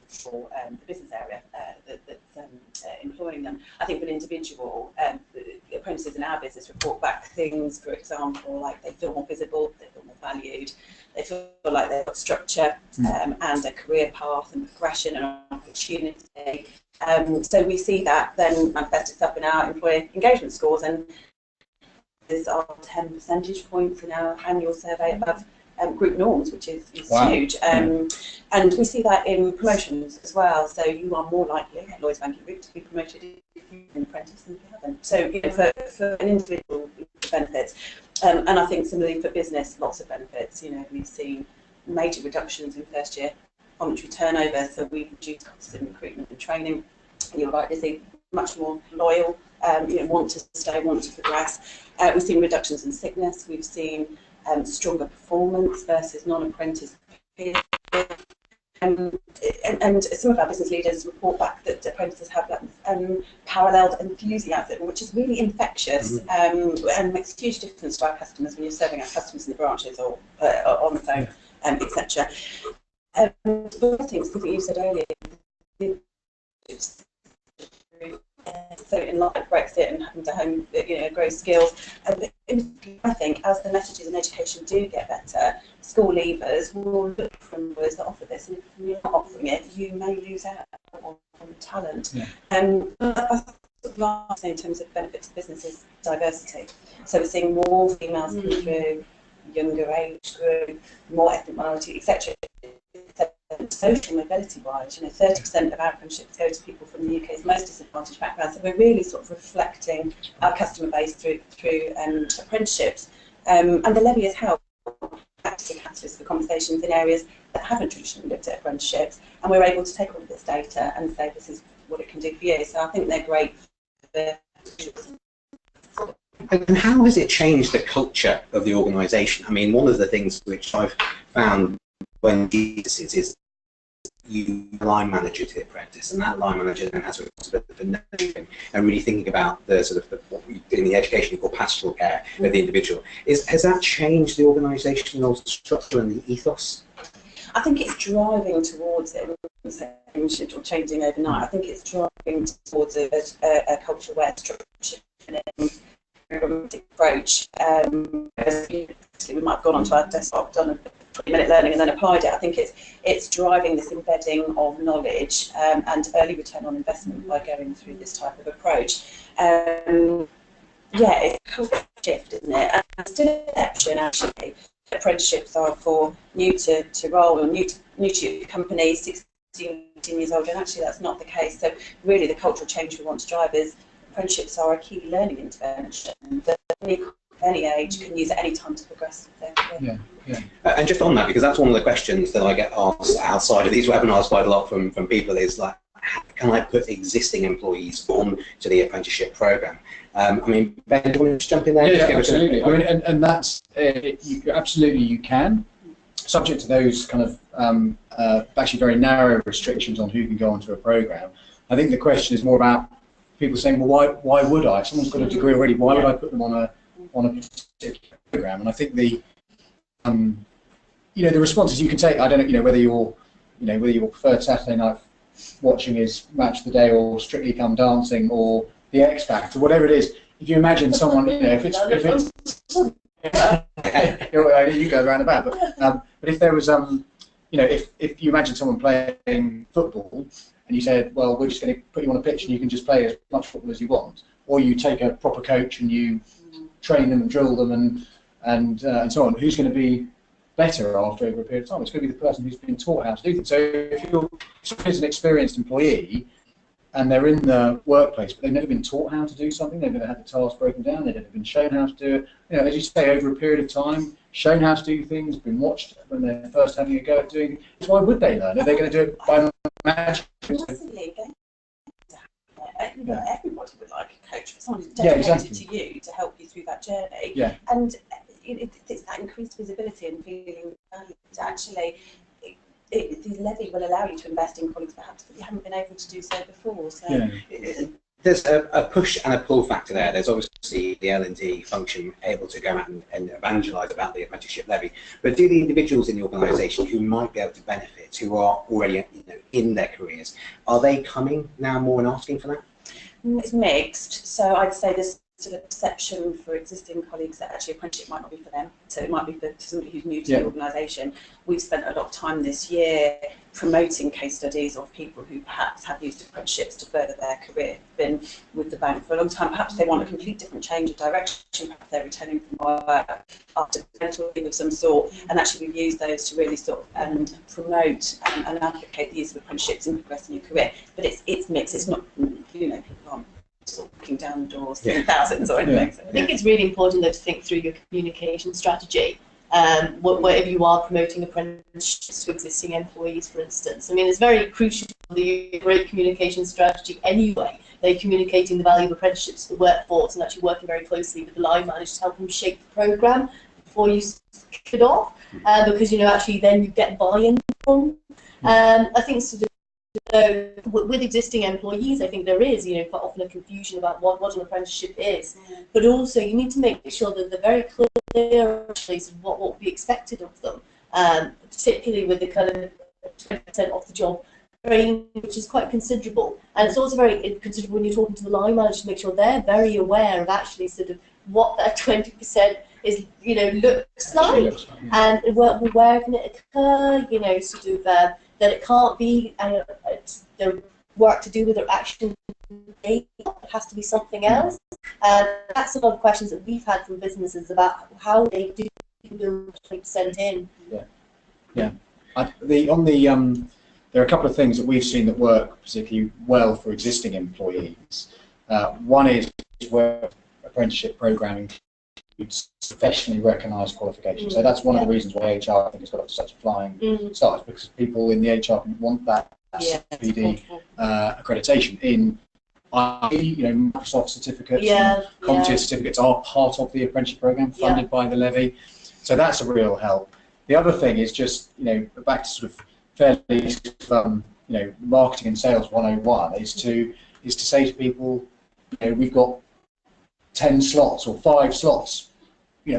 for the business area that's employing them. I think for an individual, the apprentices in our business report back things, for example, like they feel more visible, they feel more valued, they feel like they've got structure and a career path and progression and opportunity. So we see that then manifest itself in our employee engagement scores, and there's our 10 percentage points in our annual survey above group norms, which is huge. And we see that in promotions as well. So you are more likely at Lloyds Banking Group to be promoted if you've been apprentice than if you haven't. So, you know, for an individual, benefits. And I think similarly for business, lots of benefits. You know, we've seen major reductions in first year voluntary turnover, so we've reduced costs in recruitment and training. You're right, Lizzie, much more loyal, you know, want to stay, want to progress. We've seen reductions in sickness. We've seen stronger performance versus non-apprentice peers. And some of our business leaders report back that apprentices have that paralleled enthusiasm, which is really infectious and makes a huge difference to our customers when you're serving our customers in the branches or on the phone, etc. One thing you said earlier, so in light of Brexit and having to home, you know, grow skills, I think as the messages in education do get better, school leavers will look for employers that offer this, and if you're not offering it, you may lose out on talent. Last in terms of benefits to businesses, diversity. So we're seeing more females come through, younger age group, more ethnic minority, etc. Social mobility-wise, you know, 30% of our apprenticeships go to people from the UK's most disadvantaged backgrounds. So we're really sort of reflecting our customer base through apprenticeships, and the levy has helped act as a catalyst for conversations in areas that haven't traditionally looked at apprenticeships, and we're able to take all of this data and say this is what it can do for you. So I think they're great for And how has it changed the culture of the organisation? I mean, one of the things which I've found when Apprentices is you line manager to the apprentice, and that line manager then has a responsibility for nurturing and really thinking about the sort of what we do in the education you call pastoral care of the individual. Has that changed the organisational structure and the ethos? I think it's driving towards it. Or changing overnight. I think it's driving towards a culture where structure and approach. We might have gone onto our desktop, done a 20-minute learning, and then applied it. I think it's driving this embedding of knowledge and early return on investment by going through this type of approach. Yeah, it's a culture shift, isn't it? And still an exception, actually. Apprenticeships are for new to role or new to companies, 16 years old, and actually that's not the case. So really the cultural change we want to drive is apprenticeships are a key learning intervention that any age can use at any time to progress their career. And just on that, because that's one of the questions that I get asked outside of these webinars quite a lot from people, is like, can I put existing employees on to the apprenticeship programme? I mean, Ben, do you want to just jump in there? Yeah, absolutely. I mean, and that's absolutely you can, subject to those kind of actually very narrow restrictions on who can go onto a programme. I think the question is more about people saying, well, why would I? If someone's got a degree already, why would I put them on a particular programme? And I think the the responses you can take, I don't know, whether your preferred Saturday night watching is Match of the Day or Strictly Come Dancing or the X Factor, whatever it is. If you imagine someone, if it's you go around about, but if there was if you imagine someone playing football and you said, well, we're just going to put you on a pitch and you can just play as much football as you want, or you take a proper coach and you train them and drill them and so on, who's going to be better after over a period of time? It's going to be the person who's been taught how to do things. So if you're an experienced employee and they're in the workplace but they've never been taught how to do something, they've never had the task broken down, they've never been shown how to do it, as you say, over a period of time, shown how to do things, been watched when they're first having a go at doing it, why would they learn? Are they going to do it by magic? Everybody would like a coach, for someone who's dedicated to you to help you through that journey. And it's that increased visibility and feeling valued. Actually, the levy will allow you to invest in colleagues perhaps that you haven't been able to do so before. So. There's a push and a pull factor there. There's obviously the L&D function able to go out and evangelise about the apprenticeship levy, but do the individuals in the organisation who might be able to benefit, who are already in their careers, are they coming now more and asking for that? It's mixed. So I'd say there's sort of perception for existing colleagues that actually apprenticeship might not be for them. So it might be for somebody who's new to the organisation. We've spent a lot of time this year promoting case studies of people who perhaps have used apprenticeships to further their career, been with the bank for a long time, perhaps they want a complete different change of direction, perhaps they're returning from work after parental leave of some sort, and actually we've used those to really sort of promote and advocate the use of apprenticeships in progressing your career. But it's mixed, it's not, people aren't sort of looking down the doors, thousands or anything. I think it's really important though to think through your communication strategy. Whatever you are promoting apprenticeships to existing employees, for instance. I mean, it's very crucial for the great communication strategy anyway. They're communicating the value of apprenticeships to the workforce and actually working very closely with the line manager to help them shape the programme before you kick it off, because actually then you get buy-in from. I think sort of with existing employees, I think there is, quite often a confusion about what an apprenticeship is, but also you need to make sure that they're very clear actually what will be expected of them, particularly with the kind of 20% off the job training, which is quite considerable, and it's also very considerable when you're talking to the line manager to make sure they're very aware of actually sort of what that 20% is, looks like, and where can it occur, sort of that it can't be the work to do with their action, it has to be something else. That's a lot of questions that we've had from businesses about how they do their 20% in. There are a couple of things that we've seen that work particularly well for existing employees. One is where apprenticeship programming includes professionally recognised qualifications. So that's one of the reasons why HR, I think, has got off such a flying start, because people in the HR want that CIPD accreditation in Microsoft certificates, and CompTIA certificates are part of the apprenticeship program funded by the levy. So that's a real help. The other thing is just, back to sort of fairly, marketing and sales 101 is to say to people, we've got 10 slots or 5 slots.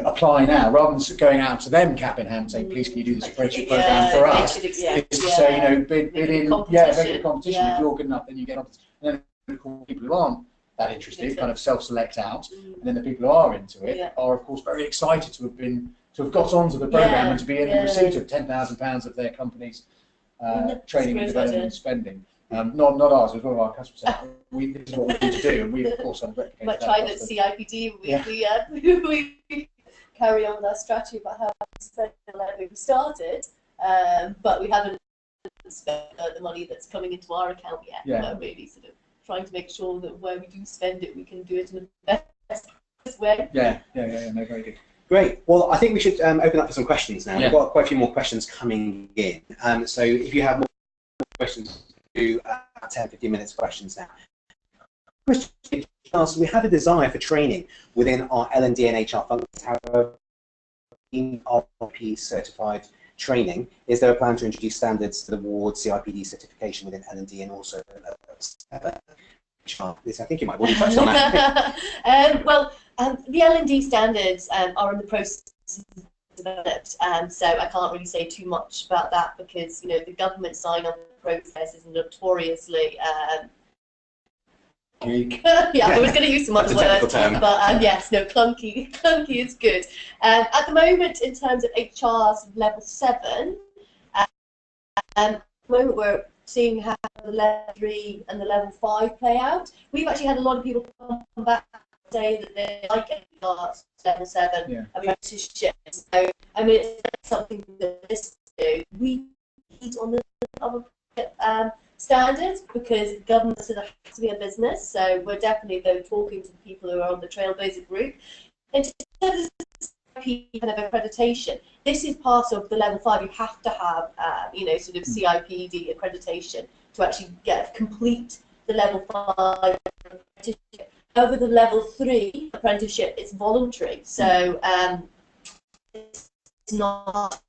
Apply now, rather than going out to them cap in hand saying, please can you do this apprenticeship program for us? It's to say, bid in, make a competition. If you're good enough, then you get on. And then people who aren't that interested kind of self-select out, and then the people who are into it are, of course, very excited to have got onto the program and to be in the receipt of £10,000 of their company's training and development spending. Not ours, it was one of our customers said, this is what we need to do, and we, of course, have replicated that. Trying at CIPD, we carry on with our strategy about how we spend the levy we started, but we haven't spent the money that's coming into our account yet. We're really sort of trying to make sure that where we do spend it, we can do it in the best way. No, very good. Great. Well, I think we should open up for some questions now. We've got quite a few more questions coming in. So if you have more questions, do 10-15 minutes questions now. We have a desire for training within our L&D and HR functions. However, in RP certified training, is there a plan to introduce standards to the award CIPD certification within L&D and also Liz, I think you might want to touch on that. The L&D standards are in the process of developed, so I can't really say too much about that because the government sign-off process is notoriously I was going to use some other words, but yes, no, clunky is good. At the moment, in terms of HR's level 7, at the moment we're seeing how the level 3 and the level 5 play out. We've actually had a lot of people come back and say that they like HR's level 7 apprenticeship. So, I mean, it's something that this do. We need on the other standards because government sort of has to be a business. So we're definitely talking to the people who are on the Trailblazer group. In terms of kind of accreditation, this is part of the level 5. You have to have sort of CIPD accreditation to actually complete the level 5 apprenticeship. Over the level 3 apprenticeship, it's voluntary. So it's not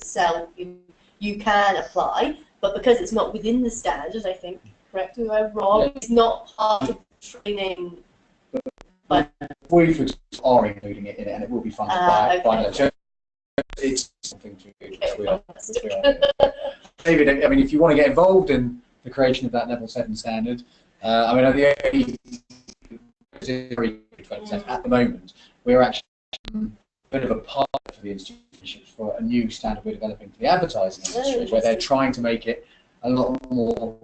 self. You can apply, but because it's not within the standard, I think, correct me if I'm wrong, it's not part of training. But we are including it in it, and it will be funded by them. So it's something to do. David, I mean, if you want to get involved in the creation of that level 7 standard, I mean, the only at the moment, we're actually a bit of a part for the institutions for a new standard we're developing for the advertising industry, where they're trying to make it a lot more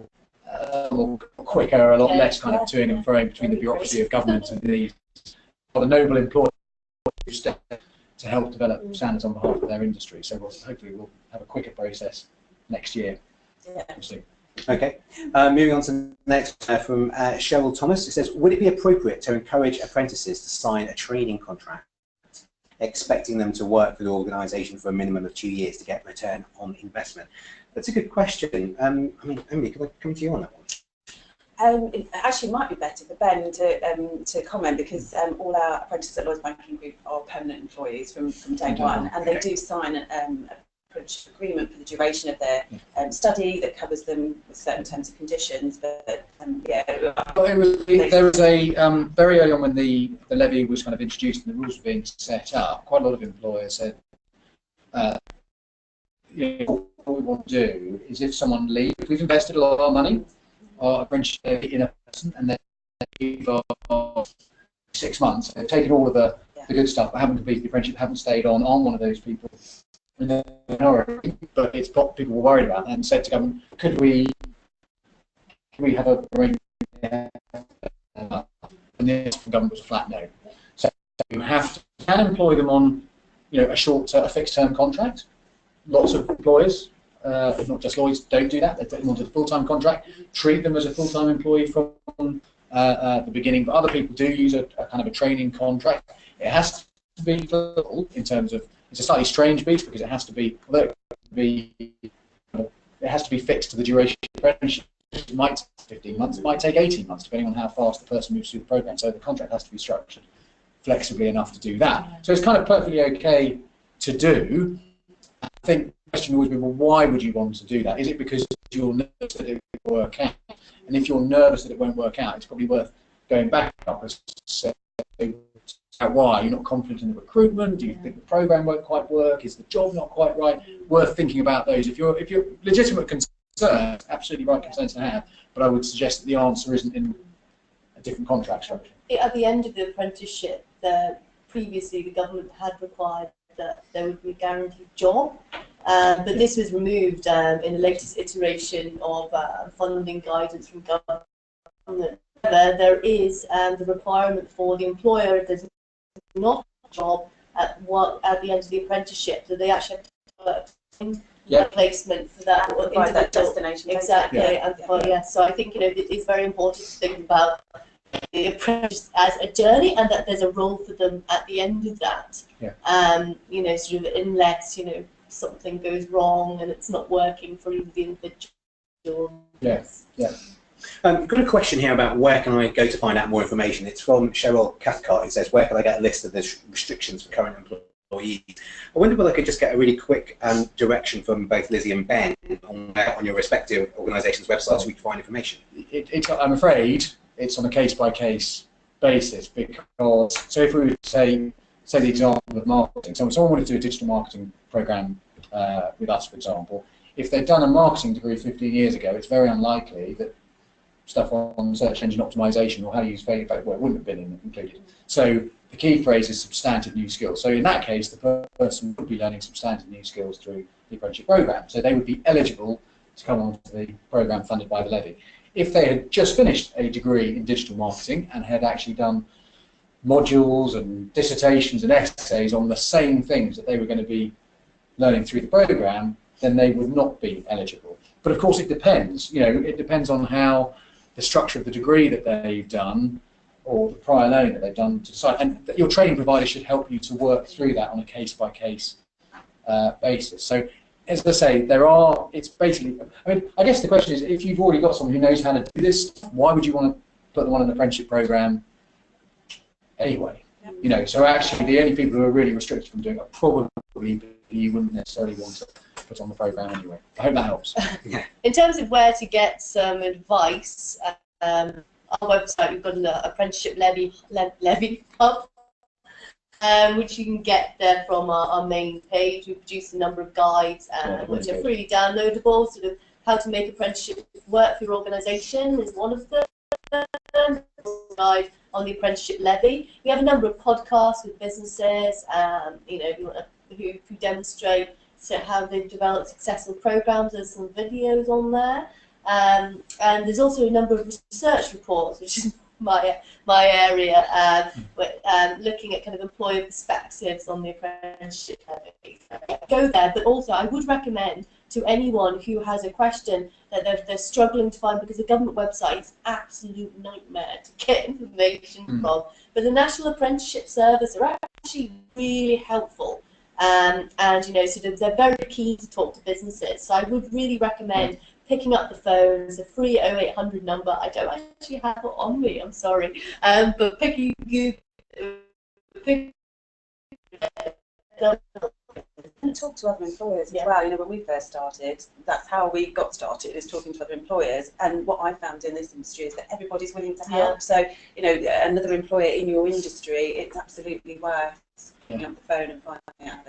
quicker, a lot less kind of toing and froing between the bureaucracy of government and the noble employers to help develop standards on behalf of their industry. So hopefully we'll have a quicker process next year. We'll see. Okay, moving on to the next from Cheryl Thomas. It says, would it be appropriate to encourage apprentices to sign a training contract, expecting them to work for the organisation for a minimum of 2 years to get return on investment? That's a good question. I mean, Emily, can I come to you on that one? It actually might be better for Ben to comment because all our apprentices at Lloyds Banking Group are permanent employees from day one, and they do sign an apprenticeship agreement for the duration of their study that covers them with certain terms and conditions. But there was a very early on when the levy was kind of introduced and the rules were being set up, quite a lot of employers said, what we want to do is if someone leaves, we've invested a lot of our money, our apprenticeship in a person, and then leave for 6 months. They've taken all of the good stuff, but haven't completed the apprenticeship, haven't stayed on. I'm one of those people. But it's what people were worried about and said to government, could we have a arrangement? And the government was a flat no. So you can employ them on a fixed term contract. Lots of employers, not just Lloyds, don't do that. They take them onto the full-time contract, treat them as a full-time employee from the beginning, but other people do use a kind of a training contract. It has to be flexible in terms of, it's a slightly strange beast because it has to be fixed to the duration of the apprenticeship. it might take 15 months, it might take 18 months, depending on how fast the person moves through the program. So the contract has to be structured flexibly enough to do that. So it's kind of perfectly okay to do. I think the question would be, well, why would you want to do that? Is it because you're nervous that it won't work out? And if you're nervous that it won't work out, it's probably worth going back up and saying, why? You're not confident in the recruitment? Do you think the program won't quite work? Is the job not quite right? Worth thinking about those. If you're legitimate concerns, absolutely right concerns to have, but I would suggest that the answer isn't in a different contract structure. At the end of the apprenticeship, previously the government had required that there would be a guaranteed job, but this was removed in the latest iteration of funding guidance from government. There is the requirement for the employer, if there's not a job at the end of the apprenticeship, that they actually have to work placement for that that destination. Exactly. So I think it is very important to think about the apprentice as a journey, and that there's a role for them at the end of that. Sort of unless something goes wrong and it's not working for either the individual. I've got a question here about where can I go to find out more information. It's from Cheryl Cathcart. It says, where can I get a list of the restrictions for current employees? I wonder whether I could just get a really quick direction from both Lizzie and Ben on your respective organisations' websites so we can find information. I'm afraid it's on a case-by-case basis, because, so if we were to say the example of marketing, so if someone wanted to do a digital marketing programme with us, for example, if they'd done a marketing degree 15 years ago, it's very unlikely that stuff on search engine optimization or how to use Facebook, well, it wouldn't have been included. So the key phrase is substantive new skills. So in that case, the person would be learning substantive new skills through the apprenticeship program. So they would be eligible to come on to the program funded by the levy. If they had just finished a degree in digital marketing and had actually done modules and dissertations and essays on the same things that they were going to be learning through the program, then they would not be eligible. But of course it depends. It depends on how the structure of the degree that they've done or the prior learning that they've done to decide. And your training provider should help you to work through that on a case-by-case basis. So as I say, it's basically, I guess the question is, if you've already got someone who knows how to do this, why would you want to put them on an apprenticeship program anyway? So actually the only people who are really restricted from doing it are probably you wouldn't necessarily want to put on the program anyway. I hope that helps. In terms of where to get some advice, our website, we've got an Apprenticeship Levy hub, which you can get there from our main page. We produce a number of guides which are freely downloadable. Sort of how to make apprenticeship work for your organisation is one of them. Guide on the Apprenticeship Levy. We have a number of podcasts with businesses, who demonstrate how they've developed successful programs. There's some videos on there, and there's also a number of research reports, which is my area, looking at kind of employer perspectives on the apprenticeship levy. Go there, but also I would recommend to anyone who has a question that they're struggling to find, because the government website is an absolute nightmare to get information from. But the National Apprenticeship Service are actually really helpful. And sort of they're very keen to talk to businesses. So I would really recommend picking up the phone. It's a free 0800 number. I don't actually have it on me, I'm sorry. But and talk to other employers as well. When we first started, that's how we got started, is talking to other employers. And what I found in this industry is that everybody's willing to help. So, another employer in your industry, it's absolutely worth picking up the phone and finding out.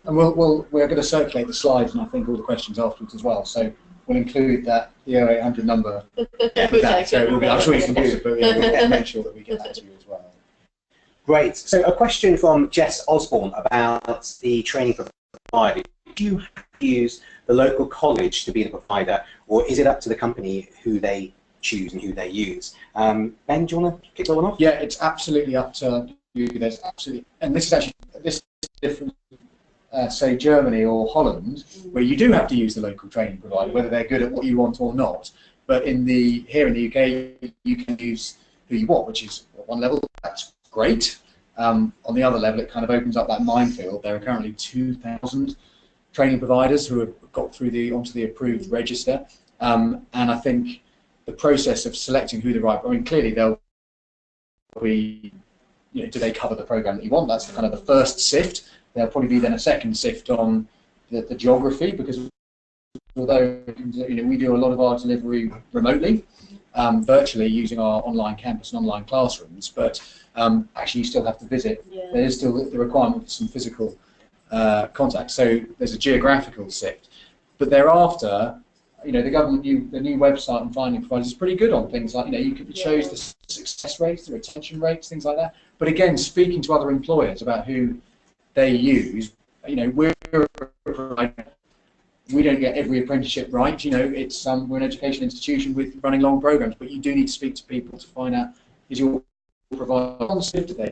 And we're going to circulate the slides and I think all the questions afterwards as well. So we'll include the 0800 number. So I'm sure you can do it, but we'll make sure that we get that to you as well. Great. So a question from Jess Osborne about the training provider. Do you have to use the local college to be the provider, or is it up to the company who they choose and who they use? Ben, do you want to kick that one off? Yeah, it's absolutely up to you. There's absolutely, and this is different. Say Germany or Holland, where you do have to use the local training provider, whether they're good at what you want or not. But here in the UK, you can use who you want, which is at one level, that's great. On the other level, it kind of opens up that minefield. There are currently 2,000 training providers who have got through onto the approved register, And I think the process of selecting who the right, I mean, clearly they'll be, do they cover the program that you want? That's kind of the first sift. There'll probably be then a second sift on the geography, because although we do a lot of our delivery remotely, virtually using our online campus and online classrooms, but actually you still have to visit. Yeah. There is still the requirement for some physical contact. So there's a geographical sift, but thereafter, the government, the new website and finding providers is pretty good on things like, it shows the success rates, the retention rates, things like that. But again, speaking to other employers about who they use, we're a provider. We don't get every apprenticeship right. It's we're an education institution with running long programs, but you do need to speak to people to find out, is your provider responsive today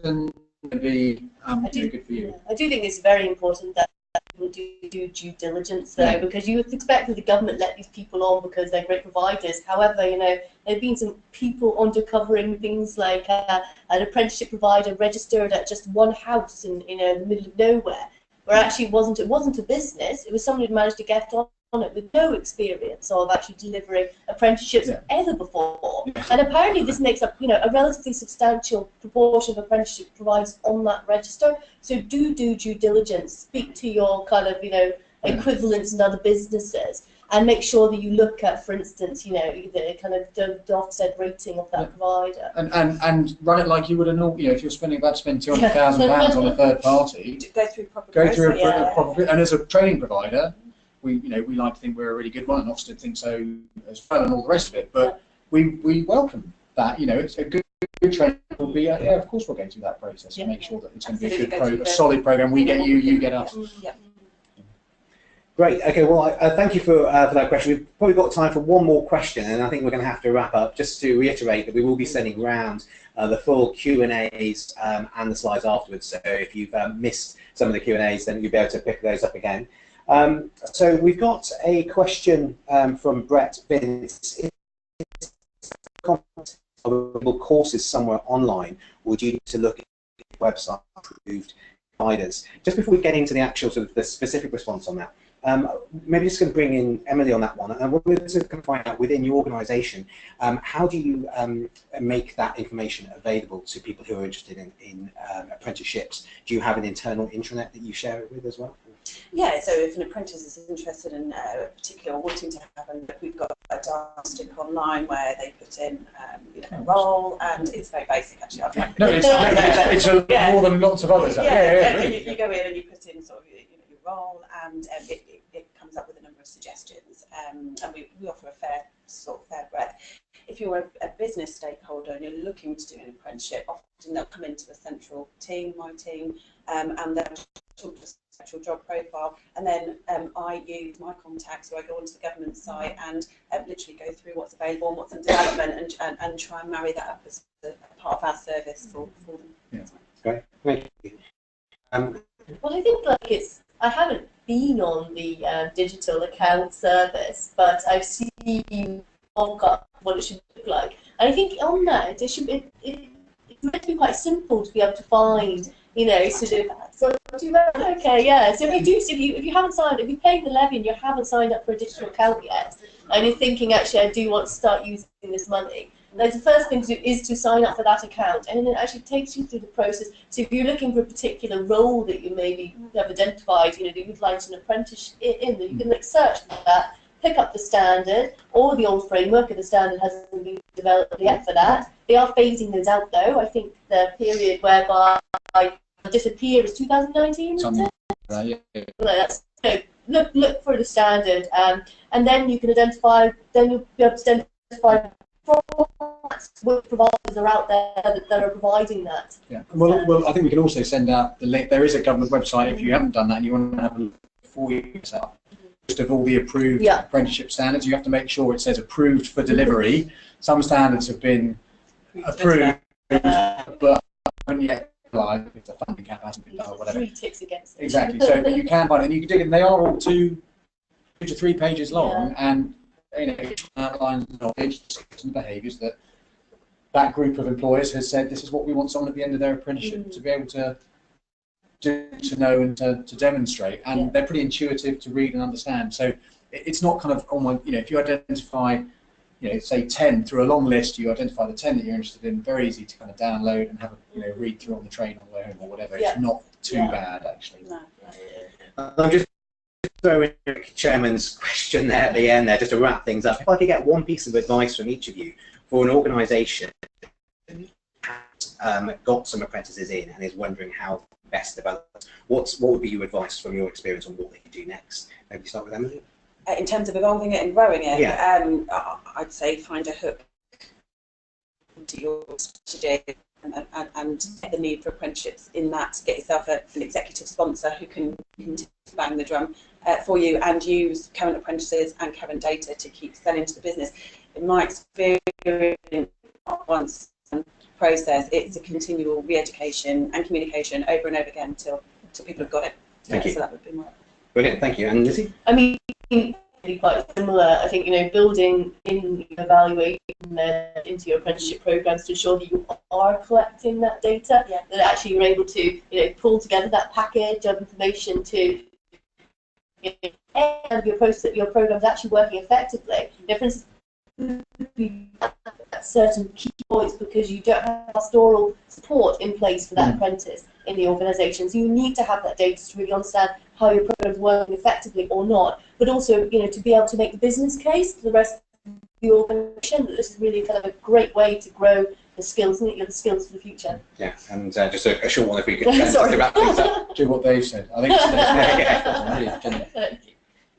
and be good for you. I do think it's very important that people do due diligence though, because you would expect that the government let these people on because they're great providers. However, there have been some people undercovering things like an apprenticeship provider registered at just one house in the middle of nowhere, where actually it wasn't a business. It was someone who'd managed to get on it with no experience of actually delivering apprenticeships ever before. And apparently this makes up a relatively substantial proportion of apprenticeship providers on that register. So do due diligence, speak to your kind of equivalents in other businesses, and make sure that you look at, for instance, the kind of the offset rating of that provider. And run it like you would a normal, if you're about to spend £200,000 on a third party, go through proper proper, and as a training provider, we like to think we're a really good one, and Ofsted think so as well, and all the rest of it. But we welcome that. It's a good training. Will be of course we'll go through that process and make sure that it's going to be a solid program. We get you, you get us. Great. Okay. Well, thank you for that question. We've probably got time for one more question, and I think we're going to have to wrap up. Just to reiterate that we will be sending around the full Q&As and the slides afterwards. So if you've missed some of the Q&As, then you'll be able to pick those up again. So we've got a question from Brett Vince. Courses somewhere online, or do you need to look at the website approved providers? Just before we get into the actual sort of the specific response on that, maybe just going to bring in Emily on that one, and we're just going to find out within your organisation, how do you make that information available to people who are interested in apprenticeships? Do you have an internal intranet that you share it with as well? Yeah, so if an apprentice is interested in a particular wanting to have a look, we've got a diagnostic online where they put in a role, and it's very basic actually. It's more than lots of others. Really. You go in and you put in sort of your role, and it comes up with a number of suggestions, and we offer a fair breadth. If you're a business stakeholder and you're looking to do an apprenticeship, often they'll come into a central team, my team, and they'll talk to a actual job profile, and then I use my contacts, so I go onto the government site and literally go through what's available and what's in development, and try and marry that up as part of our service for them. Yeah. Great, thank you. Well, I think I haven't been on the digital account service, but I've seen what it should look like, and I think on that it's meant to be quite simple to be able to find. So if you haven't signed, if you're paying the levy and you haven't signed up for a digital account yet, and you're thinking actually I do want to start using this money, then the first thing to do is to sign up for that account, and then it actually takes you through the process. So if you're looking for a particular role that you maybe have identified, that you'd like an apprentice in, then you can search for that, pick up the standard, or the old framework, if the standard hasn't been developed yet for that. They are phasing those out though. I think the period whereby disappear is 2019, isn't it? Look for the standard, and then you can identify. Then you'll be able to identify what providers are out there that are providing that. Yeah. Well, I think we can also send out the link. There is a government website if you haven't done that and you want to have a look for yourself. Just of all the approved apprenticeship standards, you have to make sure it says approved for delivery. Some standards have been approved, but haven't yet. If the funding cap hasn't been done or whatever. 3 ticks against it. Exactly. So you can find it, and you can dig it. And they are all 2 to 3 pages long, and outlines the knowledge and behaviours that group of employers has said this is what we want someone at the end of their apprenticeship to be able to do, to know and to demonstrate. And they're pretty intuitive to read and understand. So it's not kind of, oh my, if you identify, say 10 through a long list, you identify the 10 that you're interested in, very easy to kind of download and have a, read through on the train on the way home or whatever. It's not too bad, actually. No. I'm just throwing Chairman's question there at the end there, just to wrap things up. If I could get one piece of advice from each of you for an organisation that got some apprentices in and is wondering how best develop, what would be your advice from your experience on what they could do next? Maybe start with Emily. In terms of evolving it and growing it, I'd say find a hook to your strategy and the need for apprenticeships in that. Get yourself an executive sponsor who can bang the drum for you, and use current apprentices and current data to keep selling to the business. In my experience, once process, it's a continual re-education and communication over and over again until people have got it. Thank you. So that would be my... Brilliant, thank you. And Lizzie? I mean, really quite similar. I think, building in evaluation into your apprenticeship programs to ensure that you are collecting that data, that actually you're able to, pull together that package of information to and your program's actually working effectively. For instance, certain key points because you don't have pastoral support in place for that apprentice in the organisation. So you need to have that data to really understand how your program's working effectively or not, but also, to be able to make the business case to the rest of the organisation that this is really kind of a great way to grow the skills, the skills for the future. Yeah, and just a short one if we could just to wrap things up. Do what Dave said. I think it's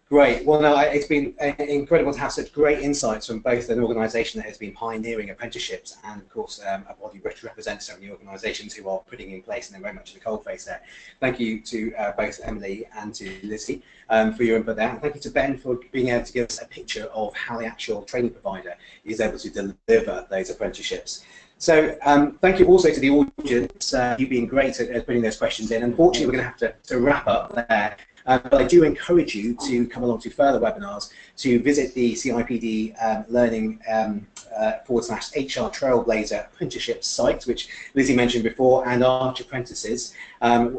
Great. Well, no, it's been incredible to have such great insights from both an organisation that has been pioneering apprenticeships and, of course, a body which represents so many organisations who are putting in place, and they're very much in the coalface there. Thank you to both Emily and to Lizzie for your input there. And thank you to Ben for being able to give us a picture of how the actual training provider is able to deliver those apprenticeships. So thank you also to the audience. You've been great at putting those questions in. Unfortunately, we're going to have to wrap up there. But I do encourage you to come along to further webinars, to visit the CIPD Learning / HR Trailblazer Apprenticeship site, which Lizzie mentioned before, and Arch Apprentices.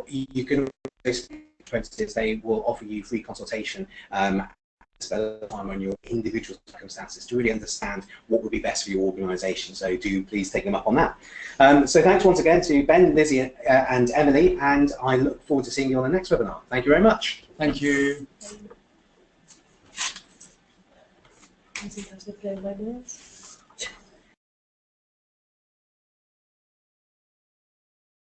You can also apprentices, they will offer you free consultation spend time on your individual circumstances to really understand what would be best for your organisation. So do please take them up on that. So thanks once again to Ben, Lizzie and Emily, and I look forward to seeing you on the next webinar. Thank you very much. Thank you. Webinars.